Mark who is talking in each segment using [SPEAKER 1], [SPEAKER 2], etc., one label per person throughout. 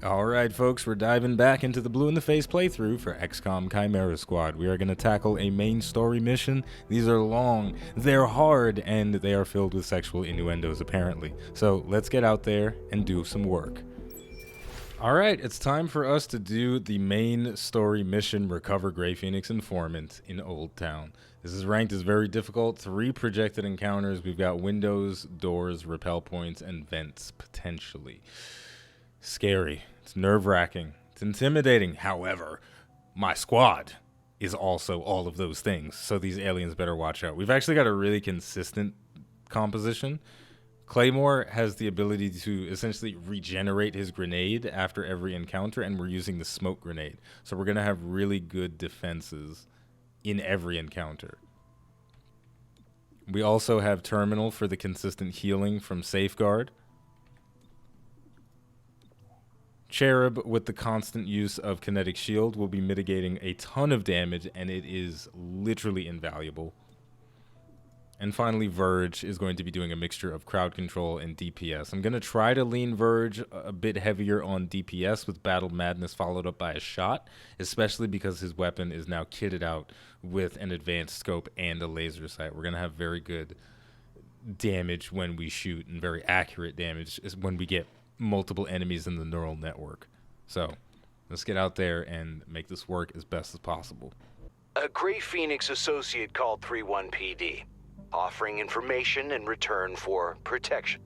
[SPEAKER 1] Alright folks, we're diving back into the Blue in the Face playthrough for Xcom Chimera Squad. We are going to tackle a main story mission. These are long, they're hard, and they are filled with sexual innuendos apparently. So let's get out there and do some work. Alright, it's time for us to do the main story mission, Recover Grey Phoenix Informant in Old Town. This is ranked as very difficult. 3 projected encounters. We've got windows, doors, rappel points, and vents potentially. Scary. It's nerve-wracking. It's intimidating. However, my squad is also all of those things, so these aliens better watch out. We've actually got a really consistent composition. Claymore has the ability to essentially regenerate his grenade after every encounter, and we're using the smoke grenade. So we're going to have really good defenses in every encounter. We also have Terminal for the consistent healing from Safeguard. Cherub, with the constant use of Kinetic Shield, will be mitigating a ton of damage, and it is literally invaluable. And finally, Verge is going to be doing a mixture of crowd control and DPS. I'm going to try to lean Verge a bit heavier on DPS with Battle Madness followed up by a shot, especially because his weapon is now kitted out with an advanced scope and a laser sight. We're going to have very good damage when we shoot and very accurate damage when we get multiple enemies in the neural network. So let's get out there and make this work as best as possible.
[SPEAKER 2] A Grey Phoenix associate called 31PD, offering information in return for protection.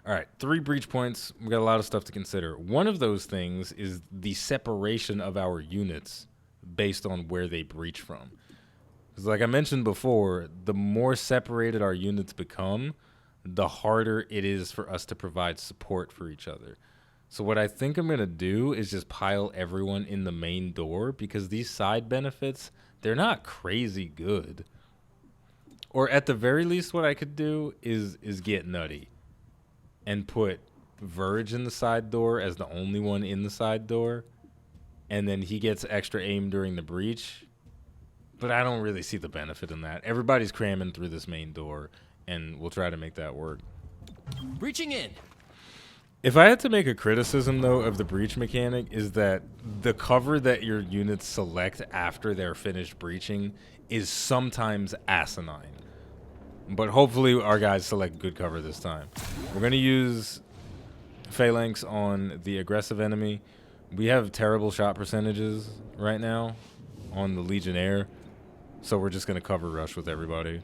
[SPEAKER 1] All right, 3 breach points. We got a lot of stuff to consider. One of those things is the separation of our units based on where they breach from. Because like I mentioned before, the more separated our units become, the harder it is for us to provide support for each other. So what I think I'm going to do is just pile everyone in the main door, because these side benefits, they're not crazy good. Or at the very least, what I could do is get nutty and put Verge in the side door as the only one in the side door, and then he gets extra aim during the breach. But I don't really see the benefit in that. Everybody's cramming through this main door, and we'll try to make that work.
[SPEAKER 3] Breaching in.
[SPEAKER 1] If I had to make a criticism, though, of the breach mechanic, is that the cover that your units select after they're finished breaching is sometimes asinine. But hopefully our guys select good cover this time. We're going to use Phalanx on the aggressive enemy. We have terrible shot percentages right now on the Legionnaire, so we're just going to cover rush with everybody.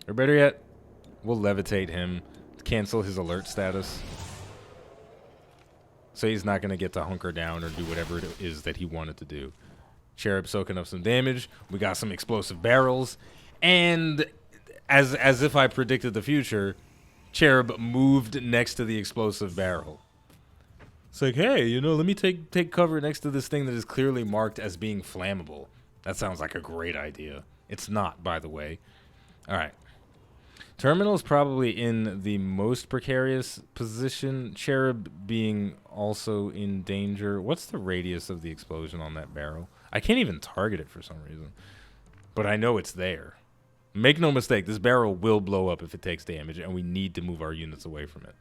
[SPEAKER 1] Or better yet, we'll levitate him, cancel his alert status, so he's not going to get to hunker down or do whatever it is that he wanted to do. Cherub soaking up some damage. We got some explosive barrels, and as if I predicted the future, Cherub moved next to the explosive barrel. It's like, hey, you know, let me take cover next to this thing that is clearly marked as being flammable. That sounds like a great idea. It's not, by the way. All right. Terminal is probably in the most precarious position, Cherub being also in danger. What's the radius of the explosion on that barrel? I can't even target it for some reason, but I know it's there. Make no mistake, this barrel will blow up if it takes damage, and we need to move our units away from it.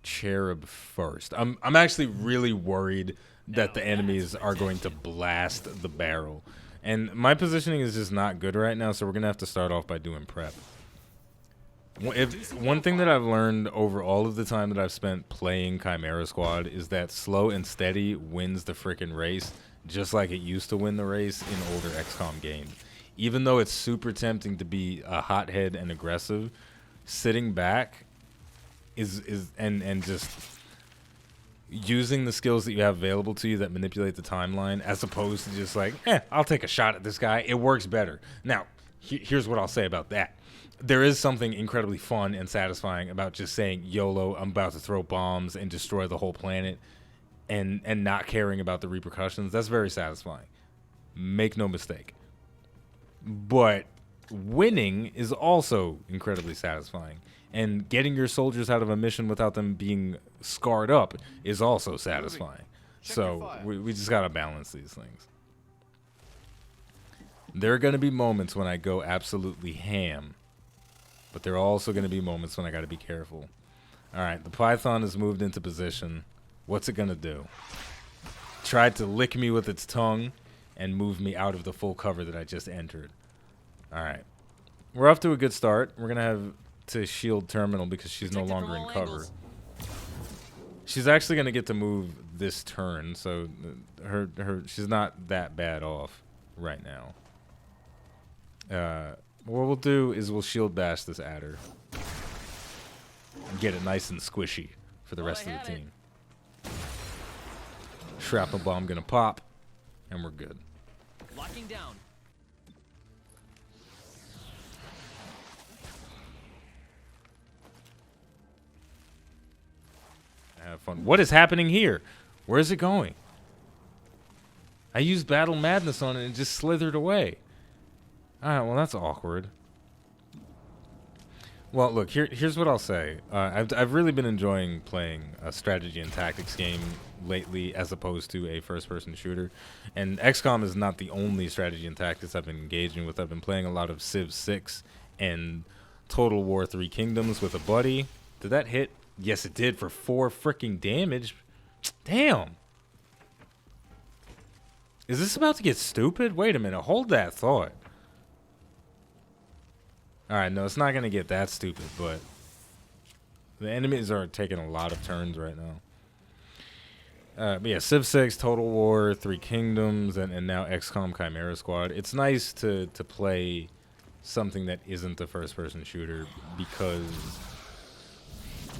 [SPEAKER 1] Cherub first. I'm actually really worried that the enemies are going to blast the barrel. And my positioning is just not good right now, so we're going to have to start off by doing prep. One thing that I've learned over all of the time that I've spent playing Chimera Squad is that slow and steady wins the frickin' race, just like it used to win the race in older Xcom games. Even though it's super tempting to be a hothead and aggressive, sitting back and just using the skills that you have available to you that manipulate the timeline, as opposed to just like, I'll take a shot at this guy. It works better. Now, here's what I'll say about that. There is something incredibly fun and satisfying about just saying, YOLO, I'm about to throw bombs and destroy the whole planet, and not caring about the repercussions. That's very satisfying. Make no mistake. But winning is also incredibly satisfying. And getting your soldiers out of a mission without them being scarred up is also satisfying. So we just got to balance these things. There are going to be moments when I go absolutely ham, but there are also going to be moments when I got to be careful. Alright, the Python has moved into position. What's it gonna do? Tried to lick me with its tongue and move me out of the full cover that I just entered. Alright. We're off to a good start. We're gonna have to shield Terminal because she's no longer in cover. She's actually gonna get to move this turn, so she's not that bad off right now. What we'll do is we'll shield bash this adder. Get it nice and squishy for the rest of the team. Shrapnel bomb gonna pop, and we're good.
[SPEAKER 3] Locking down.
[SPEAKER 1] Have fun. What is happening here? Where is it going? I used Battle Madness on it and it just slithered away. Alright, well that's awkward. Well, look, here's what I'll say. I've really been enjoying playing a strategy and tactics game lately as opposed to a first-person shooter. And Xcom is not the only strategy and tactics I've been engaging with. I've been playing a lot of Civ 6 and Total War 3 Kingdoms with a buddy. Did that hit? Yes, it did for 4 freaking damage. Damn. Is this about to get stupid? Wait a minute. Hold that thought. Alright, no, it's not going to get that stupid, but the enemies are taking a lot of turns right now. But yeah, Civ 6, Total War, 3 Kingdoms, and now Xcom Chimera Squad. It's nice to play something that isn't a first-person shooter because,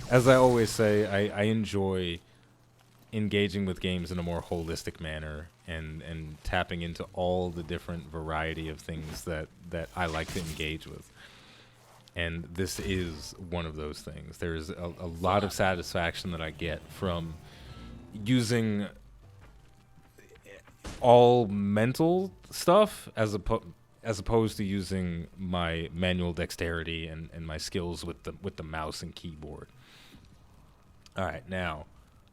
[SPEAKER 1] as I always say, I enjoy engaging with games in a more holistic manner and tapping into all the different variety of things that I like to engage with. And this is one of those things. There's a lot of satisfaction that I get from using all mental stuff as opposed to using my manual dexterity and my skills with the mouse and keyboard. All right, now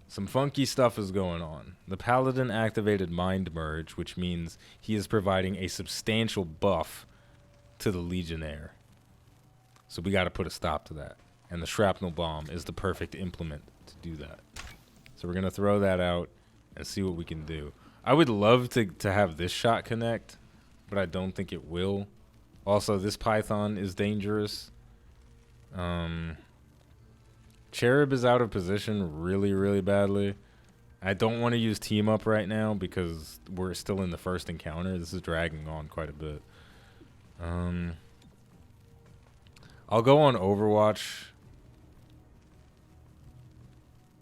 [SPEAKER 1] some funky stuff is going on. The Paladin activated Mind Merge, which means he is providing a substantial buff to the Legionnaire. So we got to put a stop to that. And the Shrapnel Bomb is the perfect implement to do that. So we're going to throw that out and see what we can do. I would love to have this shot connect, but I don't think it will. Also, this Python is dangerous. Cherub is out of position really, really badly. I don't want to use Team Up right now because we're still in the first encounter. This is dragging on quite a bit. I'll go on Overwatch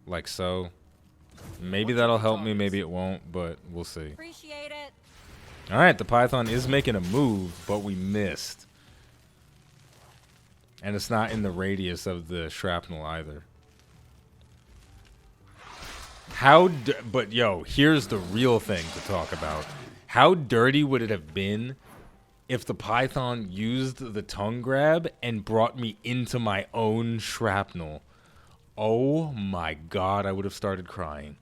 [SPEAKER 1] like so. Maybe that'll help me, maybe it won't, but we'll see.
[SPEAKER 4] Appreciate it.
[SPEAKER 1] All right, the Python is making a move, but we missed. And it's not in the radius of the shrapnel either. But yo, here's the real thing to talk about. How dirty would it have been if the Python used the tongue grab and brought me into my own shrapnel? Oh my god, I would have started crying.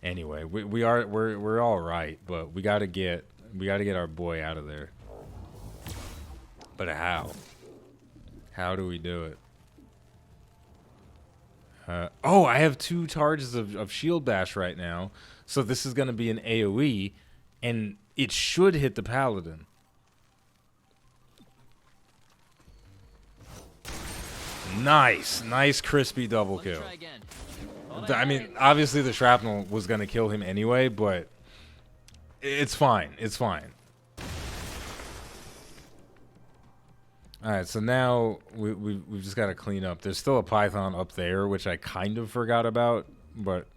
[SPEAKER 1] Anyway, we're all right, but we gotta get our boy out of there. But how? How do we do it? Oh, I have 2 charges of shield bash right now, so this is gonna be an AoE, and it should hit the Paladin. Nice crispy double kill. I mean, obviously the shrapnel was gonna kill him anyway, but it's fine. It's fine. All right, so now we've just got to clean up. There's still a Python up there, which I kind of forgot about, but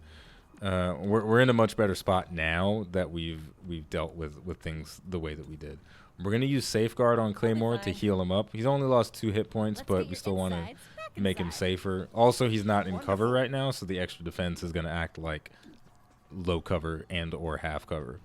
[SPEAKER 1] we're in a much better spot now that we've dealt with things the way that we did. We're gonna use Safeguard on Claymore to heal him up. He's only lost 2 hit points, but we still want to make him safer. Also, he's not in cover right now, so the extra defense is gonna act like low cover and or half cover.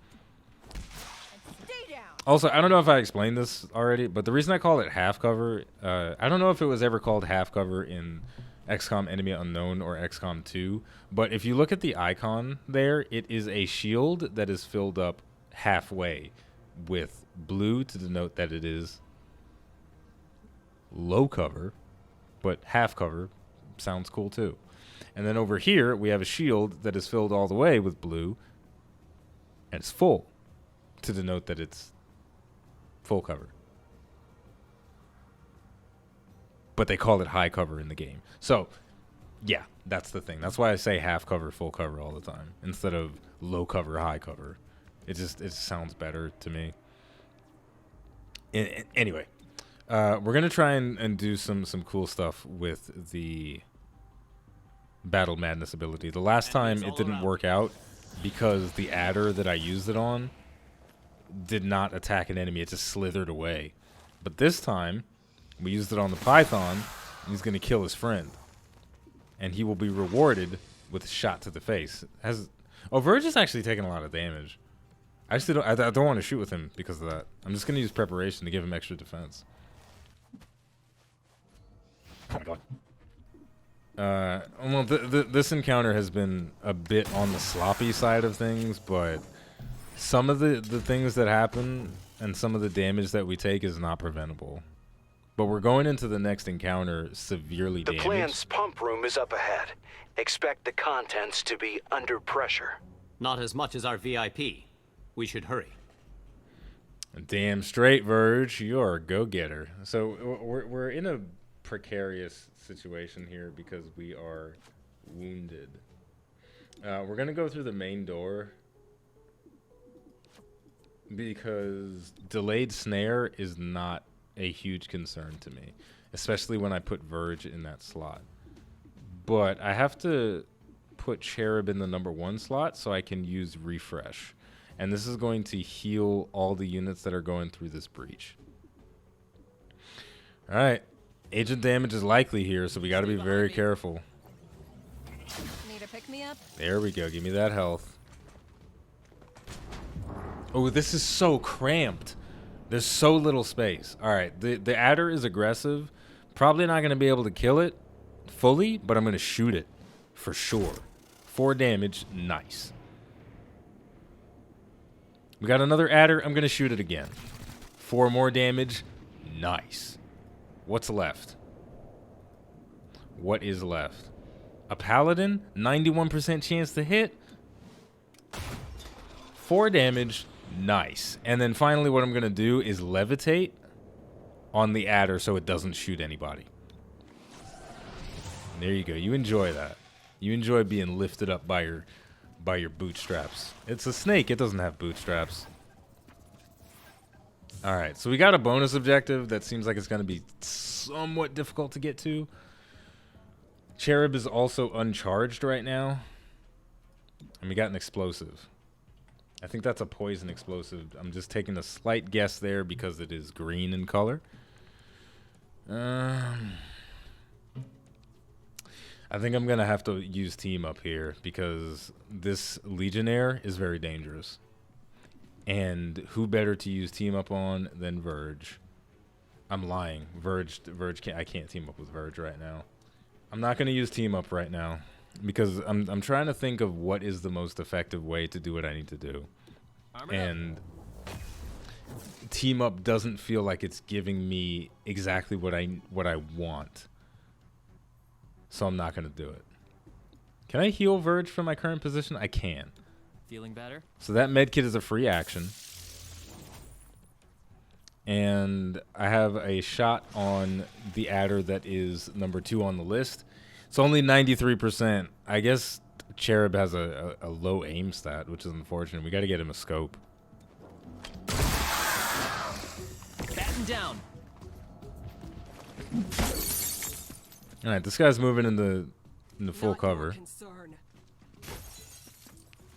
[SPEAKER 1] Also, I don't know if I explained this already, but the reason I call it half cover, I don't know if it was ever called half cover in XCOM Enemy Unknown or XCOM 2, but if you look at the icon there, it is a shield that is filled up halfway with blue to denote that it is low cover, but half cover sounds cool too. And then over here, we have a shield that is filled all the way with blue, and it's full, to denote that it's full cover. But they call it high cover in the game. So, yeah, that's the thing. That's why I say half cover, full cover all the time, instead of low cover, high cover. It sounds better to me. Anyway, we're going to try and do some cool stuff with the Battle Madness ability. The last time it didn't work out because the adder that I used it on did not attack an enemy. It just slithered away. But this time, we used it on the Python, and he's going to kill his friend. And he will be rewarded with a shot to the face. Verge is actually taking a lot of damage. I don't want to shoot with him because of that. I'm just going to use preparation to give him extra defense. Oh my god. Well, this encounter has been a bit on the sloppy side of things, but some of the things that happen and some of the damage that we take is not preventable. But we're going into the next encounter severely damaged.
[SPEAKER 2] The plant's pump room is up ahead. Expect the contents to be under pressure.
[SPEAKER 3] Not as much as our VIP. We should hurry.
[SPEAKER 1] Damn straight, Verge. You're a go-getter. So we're in a precarious situation here because we are wounded. We're going to go through the main door because delayed snare is not a huge concern to me, especially when I put Verge in that slot. But I have to put Cherub in the #1 slot so I can use refresh. And this is going to heal all the units that are going through this breach. All right. Agent damage is likely here, so we got to be very careful.
[SPEAKER 4] Need a pick-me-up?
[SPEAKER 1] There we go. Give me that health. Oh, this is so cramped. There's so little space. All right. The adder is aggressive. Probably not going to be able to kill it fully, but I'm going to shoot it for sure. 4 damage. Nice. We got another adder. I'm going to shoot it again. 4 more damage. Nice. What's left? What is left? A paladin. 91% chance to hit. 4 damage. Nice. And then finally what I'm going to do is levitate on the adder so it doesn't shoot anybody. And there you go. You enjoy that. You enjoy being lifted up by your bootstraps. It's a snake. It doesn't have bootstraps. All right. So we got a bonus objective that seems like it's going to be somewhat difficult to get to. Cherub is also uncharged right now. And we got an explosive. I think that's a poison explosive. I'm just taking a slight guess there because it is green in color. I think I'm going to have to use team up here because this Legionnaire is very dangerous. And who better to use team up on than Verge? I'm lying. Verge I can't team up with Verge right now. I'm not going to use team up right now because I'm trying to think of what is the most effective way to do what I need to do. And team up doesn't feel like it's giving me exactly what I want. So I'm not going to do it. Can I heal Verge from my current position? I can.
[SPEAKER 3] Feeling better?
[SPEAKER 1] So that medkit is a free action. And I have a shot on the adder that is #2 on the list. It's only 93%. I guess Cherub has a low aim stat, which is unfortunate. We got to get him a scope.
[SPEAKER 3] Batten down.
[SPEAKER 1] All right, this guy's moving in the full cover.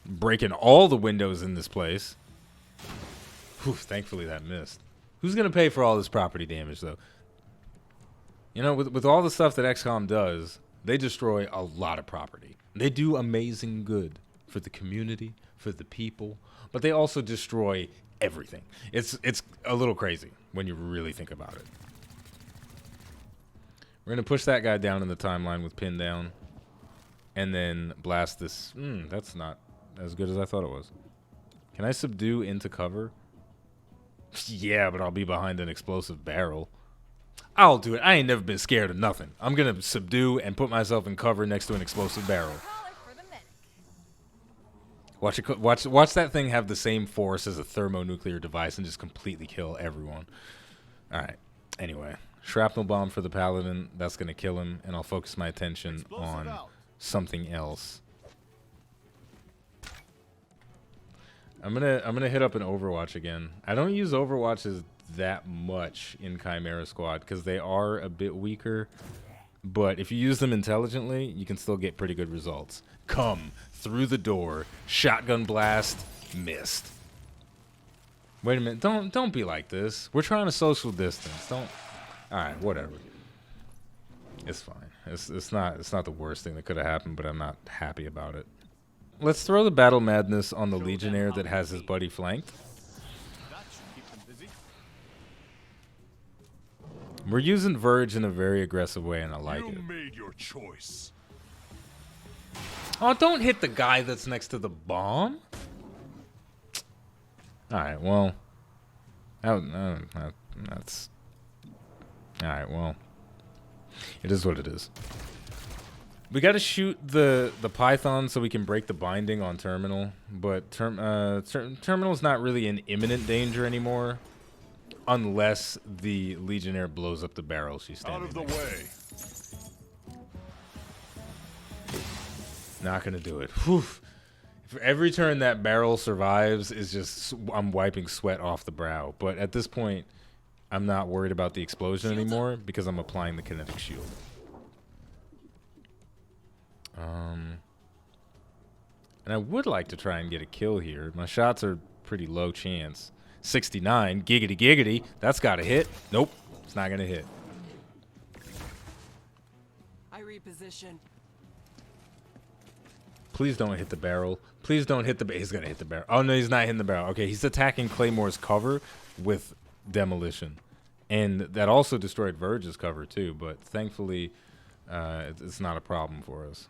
[SPEAKER 1] Breaking all the windows in this place. Whew, thankfully that missed. Who's going to pay for all this property damage, though? You know, with all the stuff that Xcom does, they destroy a lot of property. They do amazing good for the community, for the people, but they also destroy everything. It's a little crazy when you really think about it. We're going to push that guy down in the timeline with pin down, and then blast this. That's not as good as I thought it was. Can I subdue into cover? Yeah, but I'll be behind an explosive barrel. I'll do it. I ain't never been scared of nothing. I'm gonna subdue and put myself in cover next to an explosive barrel.
[SPEAKER 4] Caller for the medic.
[SPEAKER 1] Watch that thing have the same force as a thermonuclear device and just completely kill everyone. All right. Anyway, shrapnel bomb for the paladin. That's gonna kill him, and I'll focus my attention on something else. I'm gonna hit up an Overwatch again. I don't use Overwatches that much in Chimera Squad because they are a bit weaker, but if you use them intelligently, you can still get pretty good results. Come through the door, shotgun blast, missed. Wait a minute, don't be like this. We're trying to social distance. Don't. All right, whatever. It's fine. It's not the worst thing that could have happened, but I'm not happy about it. Let's throw the battle madness on the Legionnaire that has his buddy flanked. We're using Verge in a very aggressive way, and I like it.
[SPEAKER 5] You made your choice.
[SPEAKER 1] Oh, don't hit the guy that's next to the bomb. All right, well, that's all right. Well, it is what it is. We got to shoot the Python so we can break the binding on Terminal, but Terminal's not really in imminent danger anymore, unless the Legionnaire blows up the barrel she's standing
[SPEAKER 5] Out of the way.
[SPEAKER 1] Not gonna do it. Whew. For every turn that barrel survives is just I'm wiping sweat off the brow. But at this point, I'm not worried about the explosion anymore because I'm applying the kinetic shield. And I would like to try and get a kill here. My shots are pretty low chance. 69, giggity giggity. That's got to hit. Nope, it's not gonna hit.
[SPEAKER 6] I reposition.
[SPEAKER 1] Please don't hit the barrel. Please don't hit the he's gonna hit the barrel. Oh no, he's not hitting the barrel. Okay, he's attacking Claymore's cover with demolition. And that also destroyed Verge's cover too, but thankfully it's not a problem for us.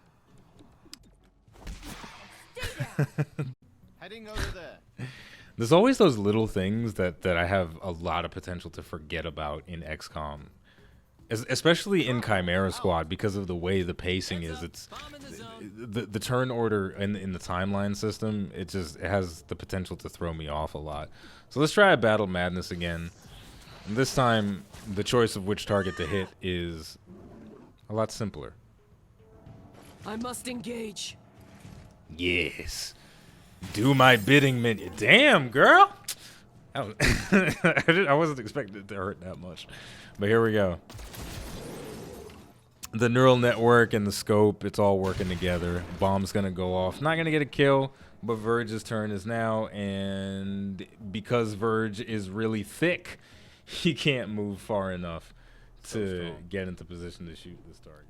[SPEAKER 5] Heading over there.
[SPEAKER 1] There's always those little things that I have a lot of potential to forget about in XCOM. Especially in Chimera Squad because of the way the pacing is. It's the turn order in the timeline system. It has the potential to throw me off a lot. So let's try a Battle Madness again. And this time, the choice of which target to hit is a lot simpler.
[SPEAKER 6] I must engage.
[SPEAKER 1] Yes. Do my bidding, minion. Damn, girl. I wasn't expecting it to hurt that much. But here we go. The neural network and the scope, it's all working together. Bomb's going to go off. Not going to get a kill, but Verge's turn is now. And because Verge is really thick, he can't move far enough to get into position to shoot this target.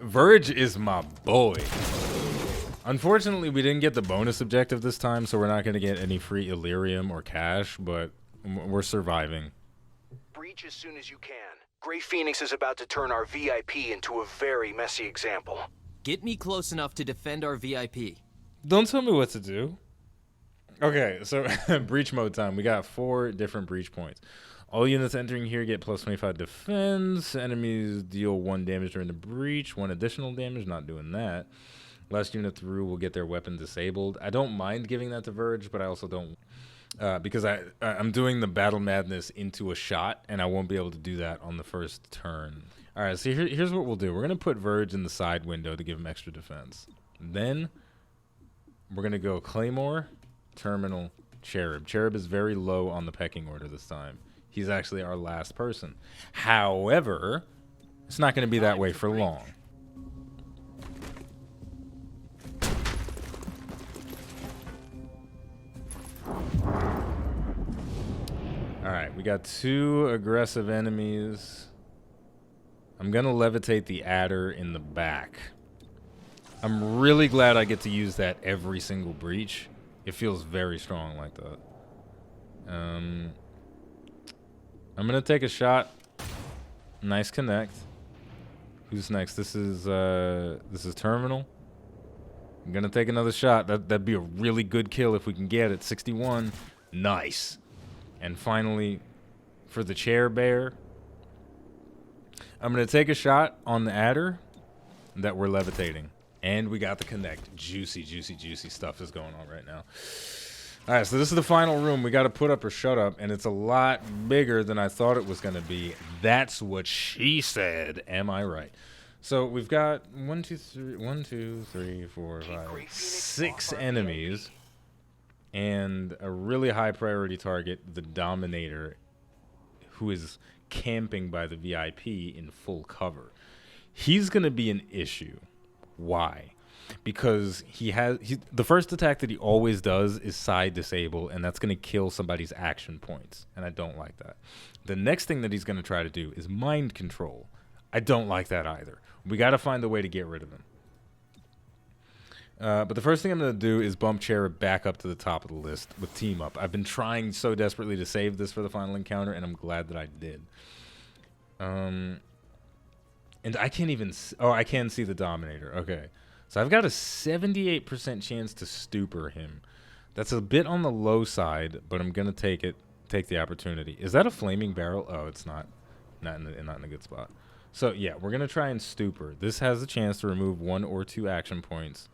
[SPEAKER 1] Verge is my boy. Unfortunately, we didn't get the bonus objective this time, so we're not going to get any free Illyrium or cash, but we're surviving.
[SPEAKER 2] Breach as soon as you can. Grey Phoenix is about to turn our VIP into a very messy example.
[SPEAKER 6] Get me close enough to defend our VIP.
[SPEAKER 1] Don't tell me what to do. Okay, so breach mode time. We got 4 different breach points. All units entering here get plus 25 defense. Enemies deal 1 damage during the breach. 1 additional damage. Not doing that. Last unit through will get their weapon disabled. I don't mind giving that to Verge, but I also don't. Because I'm doing the Battle Madness into a shot, and I won't be able to do that on the first turn. All right, so here's what we'll do. We're going to put Verge in the side window to give him extra defense. Then we're going to go Claymore, Terminal, Cherub. Cherub is very low on the pecking order this time. He's actually our last person. However, it's not going to be that way for long. Alright, we got 2 aggressive enemies. I'm gonna levitate the adder in the back. I'm really glad I get to use that every single breach. It feels very strong like that. I'm gonna take a shot. Nice connect. Who's next? This is Terminal. I'm gonna take another shot. That'd be a really good kill if we can get it. 61. Nice. And finally, for the chair bear, I'm going to take a shot on the adder that we're levitating. And we got the connect. Juicy, juicy, juicy stuff is going on right now. All right, so this is the final room. We got to put up or shut up, and it's a lot bigger than I thought it was going to be. That's what she said. Am I right? So we've got 1, 2, 3, 4, 5, 6 enemies, and a really high priority target, the Dominator, who is camping by the VIP in full cover. He's going to be an issue. Why? Because the first attack that he always does is side disable, and that's going to kill somebody's action points, and I don't like that. The next thing that he's going to try to do is mind control. I don't like that either. We got to find a way to get rid of him. But the first thing I'm going to do is bump Cherub back up to the top of the list with Team Up. I've been trying so desperately to save this for the final encounter, and I'm glad that I did. And I can't even... Oh, I can see the Dominator. Okay. So I've got a 78% chance to stupor him. That's a bit on the low side, but I'm going to take the opportunity. Is that a flaming barrel? Oh, it's not. Not in a good spot. So, yeah, we're going to try and stupor. This has a chance to remove 1 or 2 action points.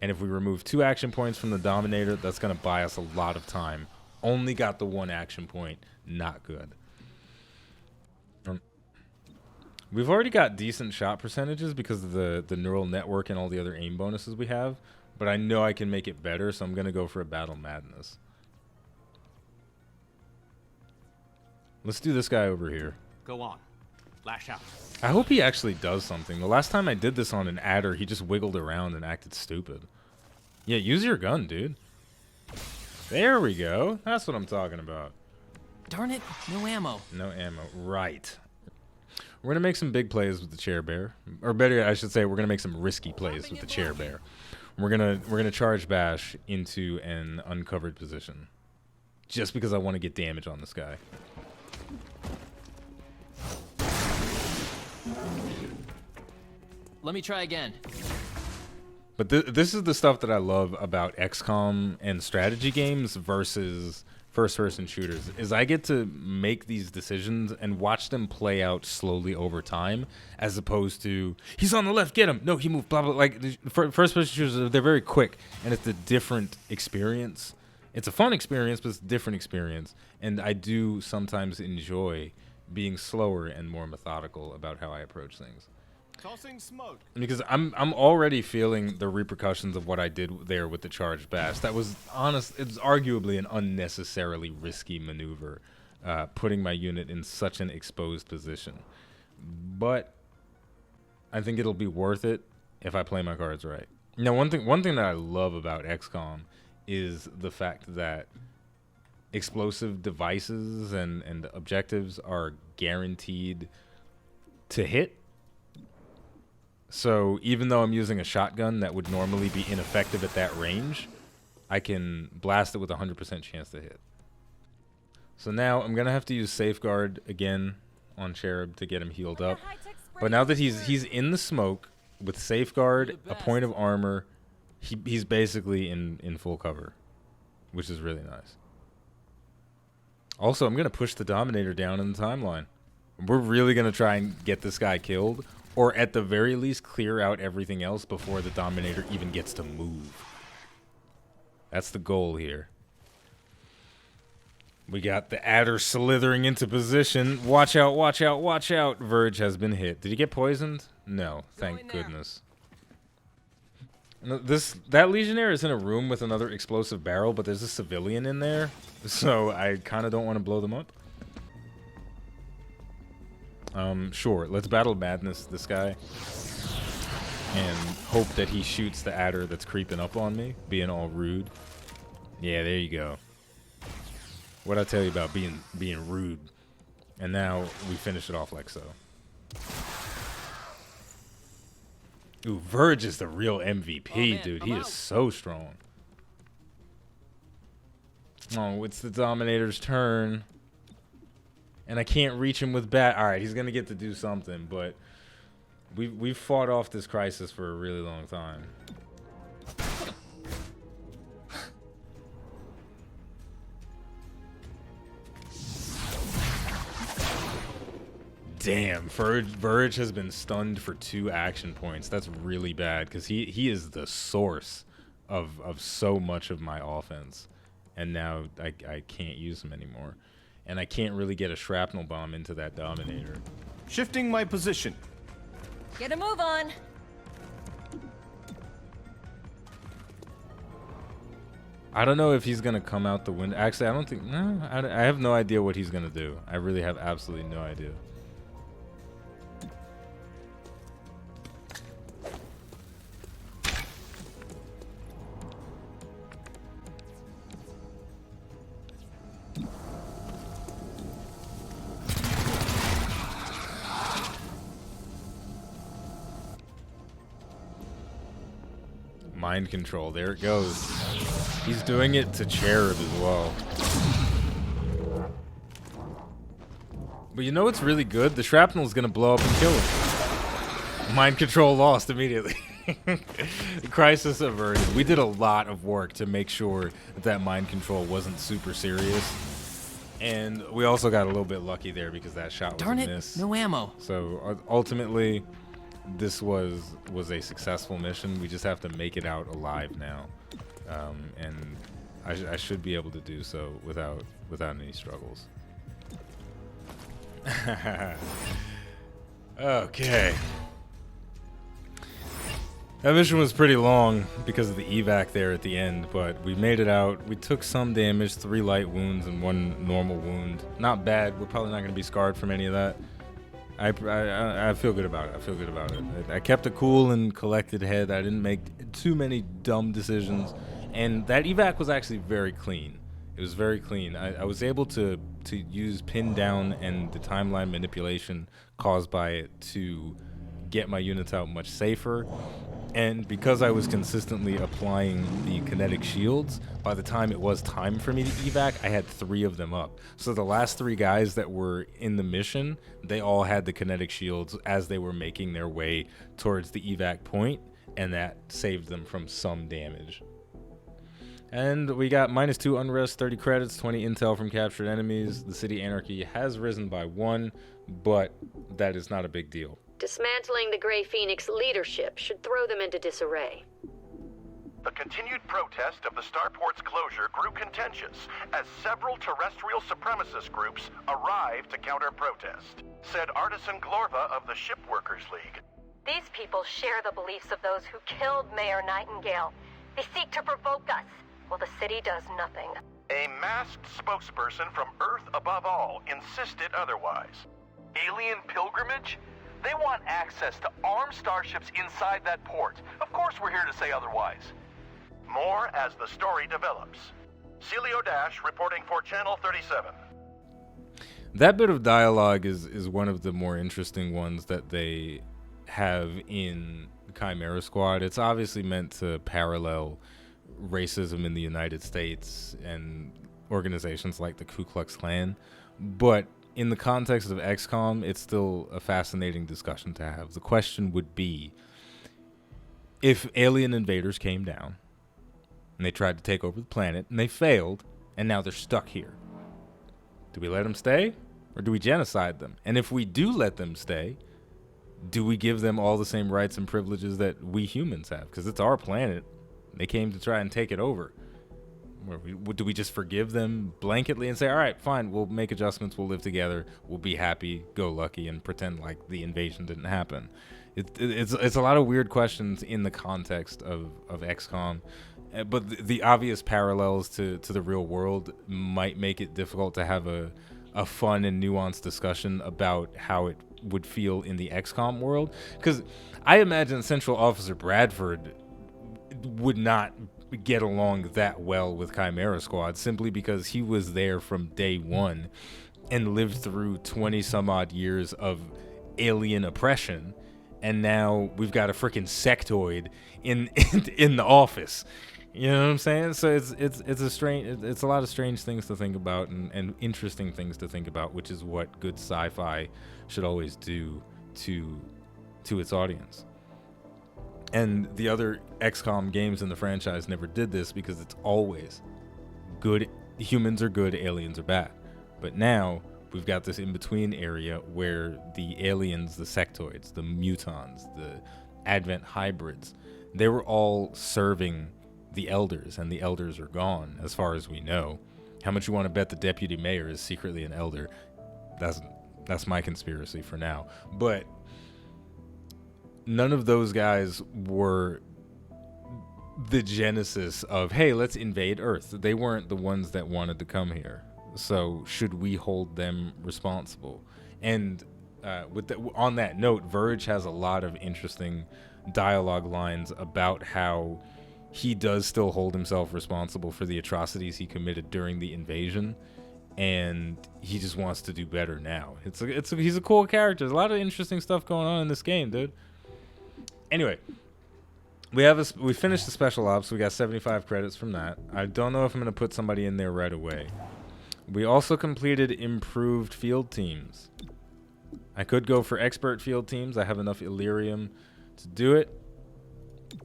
[SPEAKER 1] And if we remove 2 action points from the Dominator, that's going to buy us a lot of time. Only got the 1 action point. Not good. We've already got decent shot percentages because of the neural network and all the other aim bonuses we have. But I know I can make it better, so I'm going to go for a Battle Madness. Let's do this guy over here.
[SPEAKER 3] Go on. Lash out.
[SPEAKER 1] I hope he actually does something. The last time I did this on an adder, he just wiggled around and acted stupid. Yeah, use your gun, dude. There we go. That's what I'm talking about.
[SPEAKER 6] Darn it, no ammo.
[SPEAKER 1] No ammo. Right. We're going to make some big plays with the chair bear. Or better, I should say, we're going to make some risky plays with the chair bear. We're gonna charge bash into an uncovered position. Just because I want to get damage on this guy.
[SPEAKER 6] Let me try again.
[SPEAKER 1] But this is the stuff that I love about XCOM and strategy games versus first-person shooters, is I get to make these decisions and watch them play out slowly over time, as opposed to, he's on the left, get him. No, he moved, blah, blah. Like, first-person shooters, they're very quick, and it's a different experience. It's a fun experience, but it's a different experience. And I do sometimes enjoy being slower and more methodical about how I approach things.
[SPEAKER 5] Tossing smoke.
[SPEAKER 1] Because I'm already feeling the repercussions of what I did there with the charged bash. That was it's arguably an unnecessarily risky maneuver, putting my unit in such an exposed position. But I think it'll be worth it if I play my cards right. Now, one thing that I love about XCOM is the fact that explosive devices and objectives are guaranteed to hit. So even though I'm using a shotgun that would normally be ineffective at that range, I can blast it with a 100% chance to hit. So now I'm going to have to use Safeguard again on Cherub to get him healed up. But now that he's in the smoke with Safeguard, a point of armor, he's basically in full cover, which is really nice. Also, I'm going to push the Dominator down in the timeline. We're really going to try and get this guy killed, or at the very least clear out everything else before the Dominator even gets to move. That's the goal here. We got the adder slithering into position. Watch out, watch out, watch out. Verge has been hit. Did he get poisoned? No, thank goodness. No, that Legionnaire is in a room with another explosive barrel, but there's a civilian in there, so I kind of don't want to blow them up. Sure, let's Battle Madness this guy and hope that he shoots the adder that's creeping up on me, being all rude. Yeah, there you go. What'd I tell you about being rude? And now we finish it off like so. Ooh, Verge is the real MVP, dude. He is so strong. Oh, it's the Dominator's turn. And I can't reach him with bat. All right, he's going to get to do something, but we've fought off this crisis for a really long time. Damn, Verge has been stunned for 2 action points. That's really bad because he is the source of so much of my offense. And now I can't use him anymore. And I can't really get a shrapnel bomb into that Dominator.
[SPEAKER 5] Shifting my position.
[SPEAKER 4] Get a move on.
[SPEAKER 1] I don't know if he's going to come out the window. Actually, I don't think... No, I have no idea what he's going to do. I really have absolutely no idea. Mind control. There it goes. He's doing it to Cherub as well. But you know what's really good? The shrapnel is going to blow up and kill him. Mind control lost immediately. Crisis averted. We did a lot of work to make sure that mind control wasn't super serious. And we also got a little bit lucky there because that shot was a miss.
[SPEAKER 6] No ammo.
[SPEAKER 1] So ultimately, this was a successful mission. We just have to make it out alive now. And I should be able to do so without any struggles. Okay. That mission was pretty long because of the evac there at the end, but we made it out. We took some damage, 3 light wounds and 1 normal wound. Not bad. We're probably not going to be scarred from any of that. I feel good about it. I feel good about it. I kept a cool and collected head. I didn't make too many dumb decisions. And that evac was actually very clean. It was very clean. I was able to use pin down and the timeline manipulation caused by it to get my units out much safer. And because I was consistently applying the kinetic shields, by the time it was time for me to evac, I had 3 of them up. So the last 3 guys that were in the mission, they all had the kinetic shields as they were making their way towards the evac point, and that saved them from some damage. And we got -2 unrest, 30 credits, 20 intel from captured enemies. The city anarchy has risen by 1, but that is not a big deal.
[SPEAKER 7] Dismantling the Grey Phoenix leadership should throw them into disarray.
[SPEAKER 8] The continued protest of the starport's closure grew contentious as several terrestrial supremacist groups arrived to counter-protest, said Artisan Glorva of the Shipworkers League.
[SPEAKER 9] These people share the beliefs of those who killed Mayor Nightingale. They seek to provoke us, while the city does nothing.
[SPEAKER 8] A masked spokesperson from Earth Above All insisted otherwise.
[SPEAKER 10] Alien pilgrimage? They want access to armed starships inside that port. Of course we're here to say otherwise.
[SPEAKER 8] More as the story develops. Celio Dash reporting for Channel 37.
[SPEAKER 1] That bit of dialogue is one of the more interesting ones that they have in Chimera Squad. It's obviously meant to parallel racism in the United States and organizations like the Ku Klux Klan, but in the context of Xcom, it's still a fascinating discussion to have. The question would be, if alien invaders came down and they tried to take over the planet and they failed and now they're stuck here, do we let them stay or do we genocide them? And if we do let them stay, do we give them all the same rights and privileges that we humans have? Because it's our planet. They came to try and take it over. Do we just forgive them blanketly and say, all right, fine, we'll make adjustments, we'll live together, we'll be happy, go lucky, and pretend like the invasion didn't happen? It's a lot of weird questions in the context of XCOM, but the obvious parallels to the real world might make it difficult to have a fun and nuanced discussion about how it would feel in the XCOM world. Because I imagine Central Officer Bradford would not get along that well with Chimera Squad simply because he was there from day one and lived through 20 some odd years of alien oppression, and now we've got a freaking sectoid in the office. You know what I'm saying? So it's a lot of strange things to think about and interesting things to think about, which is what good sci-fi should always do to its audience. And the other XCOM games in the franchise never did this because it's always good. Humans are good, aliens are bad. But now we've got this in-between area where the aliens, the sectoids, the mutons, the advent hybrids, they were all serving the elders, and the elders are gone as far as we know. How much you want to bet the deputy mayor is secretly an elder? That's my conspiracy for now. But none of those guys were the genesis of, hey, let's invade Earth. They weren't the ones that wanted to come here. So should we hold them responsible? And on that note, Verge has a lot of interesting dialogue lines about how he does still hold himself responsible for the atrocities he committed during the invasion, and he just wants to do better now. He's a cool character. There's a lot of interesting stuff going on in this game, dude. Anyway, we finished the special ops. We got 75 credits from that. I don't know if I'm going to put somebody in there right away. We also completed improved field teams. I could go for expert field teams. I have enough Illyrium to do it,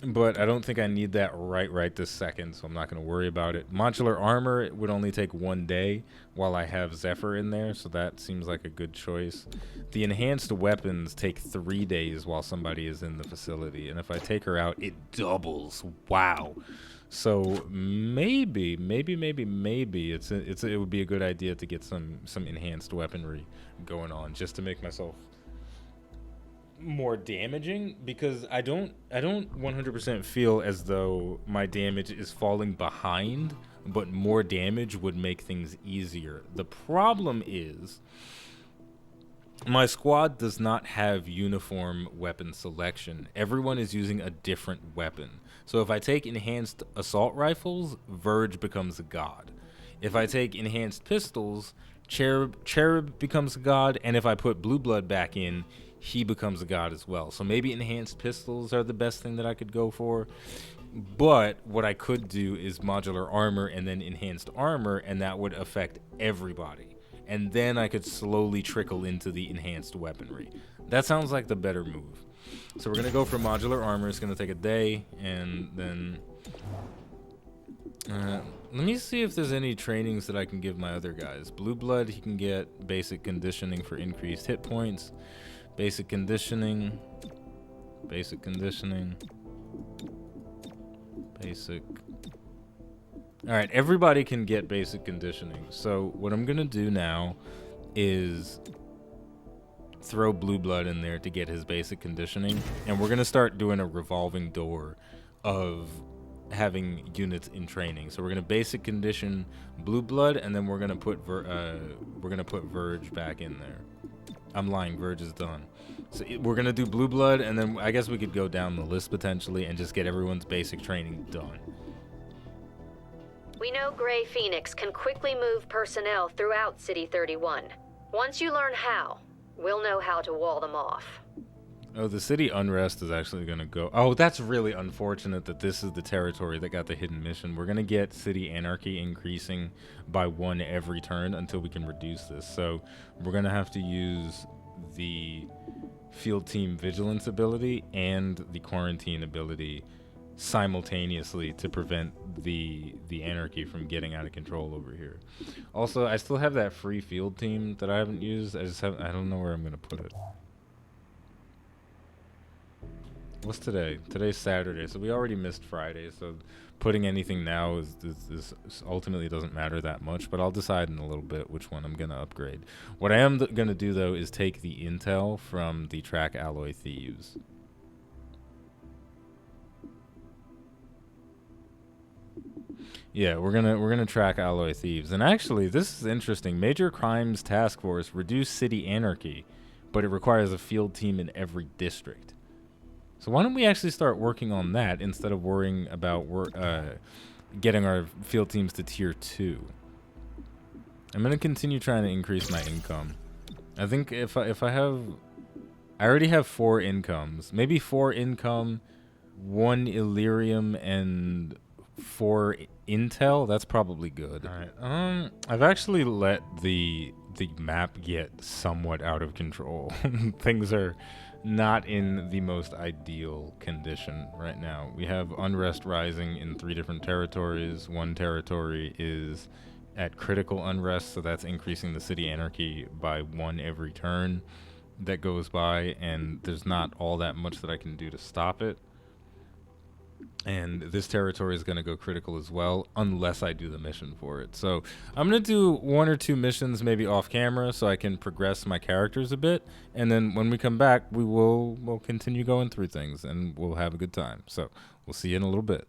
[SPEAKER 1] but I don't think I need that right this second, so I'm not going to worry about it. Modular Armor, it would only take 1 day while I have Zephyr in there, so that seems like a good choice. The enhanced weapons take 3 days while somebody is in the facility, and if I take her out, it doubles. Wow. So maybe it would be a good idea to get some enhanced weaponry going on, just to make myself more damaging, because I don't 100% feel as though my damage is falling behind, but more damage would make things easier. The problem is my squad does not have uniform weapon selection. Everyone is using a different weapon. So if I take enhanced assault rifles, Verge becomes a god. If I take enhanced pistols, Cherub becomes a god, and if I put Blue Blood back in, he becomes a god as well. So maybe enhanced pistols are the best thing that I could go for. But what I could do is modular armor and then enhanced armor, and that would affect everybody. And then I could slowly trickle into the enhanced weaponry. That sounds like the better move. So we're going to go for modular armor. It's going to take a day, and then let me see if there's any trainings that I can give my other guys. Blue Blood, he can get basic conditioning for increased hit points. Basic conditioning. Basic. Alright, everybody can get basic conditioning. So what I'm going to do now is throw Blue Blood in there to get his basic conditioning. And we're going to start doing a revolving door of having units in training. So we're going to basic condition Blue Blood, and then we're going to put Verge back in there. I'm lying, Verge is done. So we're going to do Blue Blood, and then I guess we could go down the list potentially and just get everyone's basic training done.
[SPEAKER 7] We know Gray Phoenix can quickly move personnel throughout City 31. Once you learn how, we'll know how to wall them off.
[SPEAKER 1] Oh, the city unrest is actually going to go... Oh, that's really unfortunate that this is the territory that got the hidden mission. We're going to get city anarchy increasing by 1 every turn until we can reduce this. So we're going to have to use the field team vigilance ability and the quarantine ability simultaneously to prevent the anarchy from getting out of control over here. Also, I still have that free field team that I haven't used. I don't know where I'm going to put it. What's today? Today's Saturday, so we already missed Friday, so putting anything now is ultimately doesn't matter that much, but I'll decide in a little bit which one I'm going to upgrade. What I am going to do, though, is take the intel from the track alloy thieves. Yeah, we're gonna track alloy thieves. And actually, this is interesting. Major Crimes Task Force reduce city anarchy, but it requires a field team in every district. So why don't we actually start working on that instead of worrying about getting our field teams to tier 2? I'm gonna continue trying to increase my income. I think if I already have 4 incomes, maybe 4 income, 1 Illyrium, and 4 intel. That's probably good. All right. I've actually let the map get somewhat out of control. Things are not in the most ideal condition right now. We have unrest rising in 3 different territories. One territory is at critical unrest, so that's increasing the city anarchy by 1 every turn that goes by, and there's not all that much that I can do to stop it. And this territory is going to go critical as well, unless I do the mission for it. So I'm going to do 1 or 2 missions maybe off camera so I can progress my characters a bit. And then when we come back, we'll continue going through things and we'll have a good time. So we'll see you in a little bit.